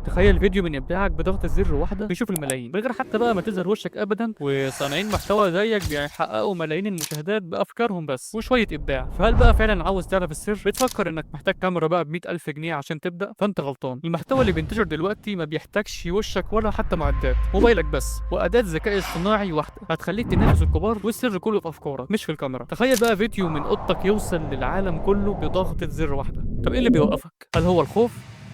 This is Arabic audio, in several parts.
تخيل فيديو من ابداعك بضغطة زر واحدة بيشوف الملايين من غير حتى بقى ما تظهر وشك ابدا، وصانعين محتوى زيك بيحققوا ملايين المشاهدات بافكارهم بس وشوية ابداع. فهل بقى فعلا عاوز تعرف السر؟ بتفكر انك محتاج كاميرا بقى ب 100,000 جنيه عشان تبدا؟ فانت غلطان. المحتوى اللي بينتشر دلوقتي ما بيحتاجش وشك ولا حتى معدات، موبايلك بس واداة ذكاء اصطناعي واحدة هتخليك تنافس الكبار، والسر كله في افكارك مش في الكاميرا. تخيل بقى فيديو من اوضتك يوصل للعالم كله بضغطة زر واحدة. طب ايه اللي بيوقفك؟ هل هو الخوف؟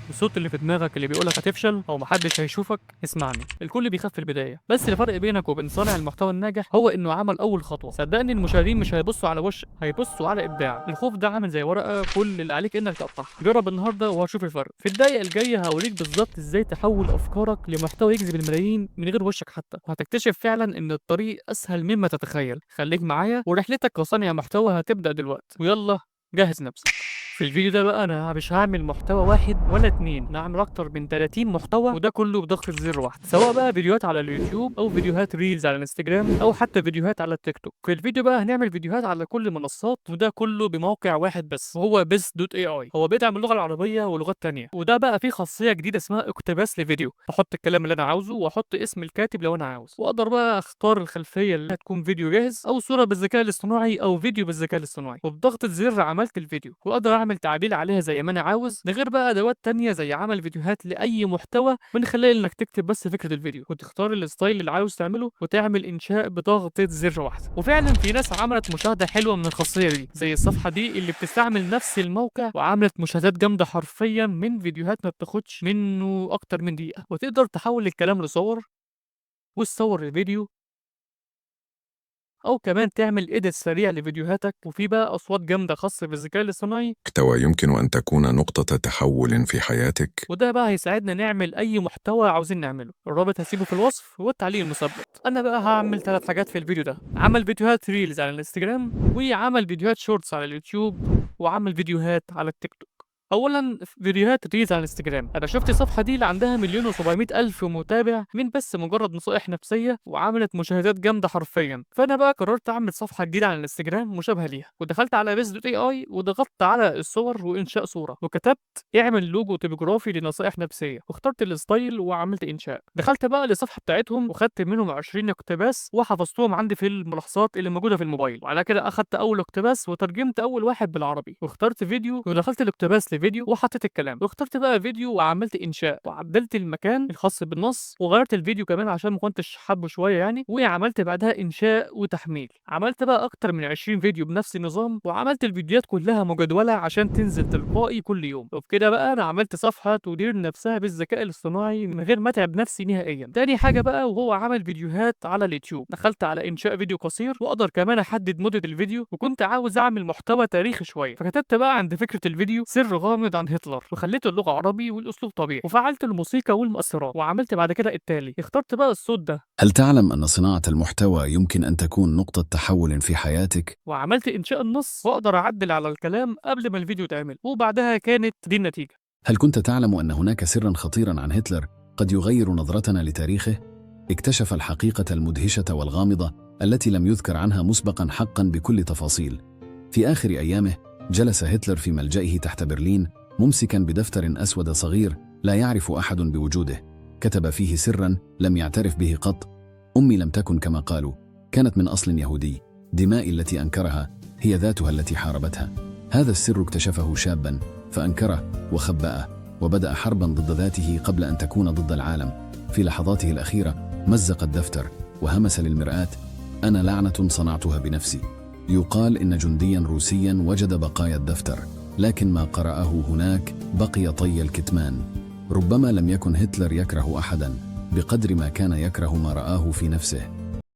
الصوت اللي في دماغك اللي بيقولك هتفشل او محدش هيشوفك؟ اسمعني، الكل بيخاف في البدايه، بس الفرق بينك وبين صانع المحتوى الناجح هو انه عمل اول خطوه. صدقني المشاهدين مش هيبصوا على وشك، هيبصوا على ابداع. الخوف ده عامل زي ورقه، كل اللي عليك انك تقطعها. جرب النهارده وهتشوف الفرق. في الدقيقه الجايه هوريك بالظبط ازاي تحول افكارك لمحتوى يجذب الملايين من غير وشك حتى، وهتكتشف فعلا ان الطريق اسهل مما تتخيل. خليك معايا ورحلتك كصانع محتوى هتبدا دلوقتي، ويلا جهز نفسك. في الفيديو ده بقى انا مش هعمل محتوى واحد ولا اتنين، انا هعمل اكتر من 30 محتوى، وده كله بضغطة زر واحد، سواء بقى فيديوهات على اليوتيوب او فيديوهات ريلز على الانستجرام او حتى فيديوهات على التيك توك. في الفيديو بقى هنعمل فيديوهات على كل المنصات، وده كله بموقع واحد بس وهو بيس دوت اي اي. هو بيدعم اللغة العربية ولغات تانية، وده بقى فيه خاصية جديدة اسمها اقتباس لفيديو. بحط الكلام اللي انا عاوزه واحط اسم الكاتب لو انا عاوز، واقدر بقى اختار الخلفية اللي هتكون فيديو جاهز او صورة بالذكاء الاصطناعي او فيديو بالذكاء الاصطناعي، وبضغطة زر عملت الفيديو واقدر اعمل تعديل عليها زي ما انا عاوز. ده غير بقى ادوات تانية زي عمل فيديوهات لاي محتوى، من خلال انك تكتب بس فكرة الفيديو وتختار الستايل اللي عاوز تعمله وتعمل انشاء بضغطة زر واحدة. وفعلا في ناس عملت مشاهدة حلوة من الخاصية دي، زي الصفحة دي اللي بتستعمل نفس الموقع وعملت مشاهدات جامدة حرفيا من فيديوهات ما بتاخدش منه اكتر من دقيقة. وتقدر تحول الكلام لصور وتصور الفيديو، او كمان تعمل ايديت سريع لفيديوهاتك. وفي بقى اصوات جامده خاصه بالذكاء الاصطناعي، محتوى يمكن أن تكون نقطة تحول في حياتك. وده بقى هيساعدنا نعمل اي محتوى عاوزين نعمله. الرابط هسيبه في الوصف والتعليق المثبت. انا بقى هعمل 3 حاجات في الفيديو ده: عمل فيديوهات ريلز على الانستجرام، وعمل فيديوهات شورتس على اليوتيوب، وعمل فيديوهات على التيك توك. اولا فيديوهات ريلز على الانستجرام، انا شفت الصفحه دي اللي عندها 1,700,000 متابع من بس مجرد نصائح نفسيه، وعملت مشاهدات جامده حرفيا. فانا بقى قررت اعمل صفحه جديده على الانستجرام مشابهه ليها، ودخلت على بيز دوت اي اي وضغطت على الصور وانشاء صوره، وكتبت اعمل لوجو تيبوغرافي لنصائح نفسيه، واخترت الستايل وعملت انشاء. دخلت بقى للصفحه بتاعتهم وخدت منهم 20 اقتباس وحفظتهم عندي في الملاحظات اللي موجوده في الموبايل. وعلى كده اخدت اول اقتباس وترجمت اول واحد بالعربي، واخترت فيديو ودخلت الاقتباس لفيديو وحطيت الكلام، واخترت بقى فيديو وعملت انشاء وعدلت المكان الخاص بالنص، وغيرت الفيديو كمان عشان ما كنتش حابه شويه يعني، وعملت بعدها انشاء وتحميل. عملت بقى اكتر من 20 فيديو بنفس النظام، وعملت الفيديوهات كلها مجدوله عشان تنزل تلقائي كل يوم. وبكده بقى انا عملت صفحه تدير نفسها بالذكاء الاصطناعي من غير ما اتعب نفسي نهائيا. تاني حاجه بقى وهو عمل فيديوهات على اليوتيوب، دخلت على انشاء فيديو قصير، واقدر كمان احدد مدة الفيديو، وكنت عاوز اعمل محتوى تاريخي شويه، فكتبت بقى عند فكرة الفيديو سر غامض عن هتلر، وخليت اللغة عربي والاسلوب طبيعي، وفعلت الموسيقى والمؤثرات، وعملت بعد كده التالي. اخترت بقى الصوت ده هل تعلم أن صناعة المحتوى يمكن أن تكون نقطة تحول في حياتك؟ وعملت انشاء النص، واقدر اعدل على الكلام قبل ما الفيديو يتعمل، وبعدها كانت دي النتيجة. هل كنت تعلم أن هناك سرا خطيرا عن هتلر قد يغير نظرتنا لتاريخه؟ اكتشف الحقيقة المدهشة والغامضة التي لم يذكر عنها مسبقا حقا بكل تفاصيل. في آخر أيامه جلس هتلر في ملجئه تحت برلين ممسكا بدفتر أسود صغير لا يعرف أحد بوجوده، كتب فيه سرا لم يعترف به قط. أمي لم تكن كما قالوا، كانت من أصل يهودي، دمائي التي أنكرها هي ذاتها التي حاربتها. هذا السر اكتشفه شابا فأنكره وخبأه، وبدأ حربا ضد ذاته قبل أن تكون ضد العالم. في لحظاته الأخيرة مزق الدفتر وهمس للمرآة: أنا لعنة صنعتها بنفسي. يقال إن جنديا روسيا وجد بقايا الدفتر، لكن ما قرأه هناك بقي طي الكتمان. ربما لم يكن هتلر يكره أحدا بقدر ما كان يكره ما رآه في نفسه.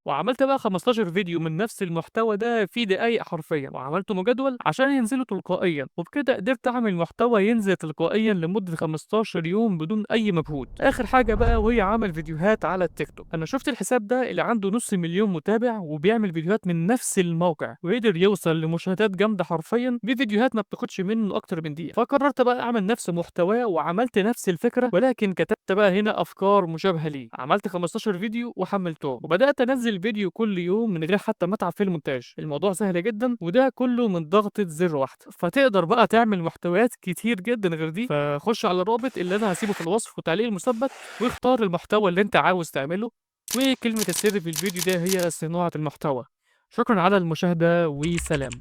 وعملت بقى 15 فيديو من نفس المحتوى ده في دقايق حرفيا، وعملته مجدول عشان ينزلوا تلقائيا، وبكده قدرت اعمل محتوى ينزل تلقائيا لمدة 15 يوم بدون اي مجهود. اخر حاجة بقى وهي عمل فيديوهات على التيك توك. انا شفت الحساب ده اللي عنده نص مليون متابع وبيعمل فيديوهات من نفس الموقع، وقدر يوصل لمشاهدات جامدة حرفيا بفيديوهات ما بتاخدش منه اكتر من دقيقة. فقررت بقى اعمل نفس محتواه وعملت نفس الفكرة، ولكن كتبت بقى هنا افكار مشابهة ليه. عملت 15 فيديو وحملتهم، وبدأت انزل تعمل فيديو كل يوم من غير حتى ما تتعب في المونتاج. الموضوع سهل جدا، وده كله من ضغطة زر واحدة. فتقدر بقى تعمل محتويات كتير جدا غير دي. فخش على الرابط اللي انا هسيبه في الوصف والتعليق المثبت، واختار المحتوى اللي انت عاوز تعمله. وكلمة السر في الفيديو ده هي صناعة المحتوى. شكرا على المشاهدة وسلام.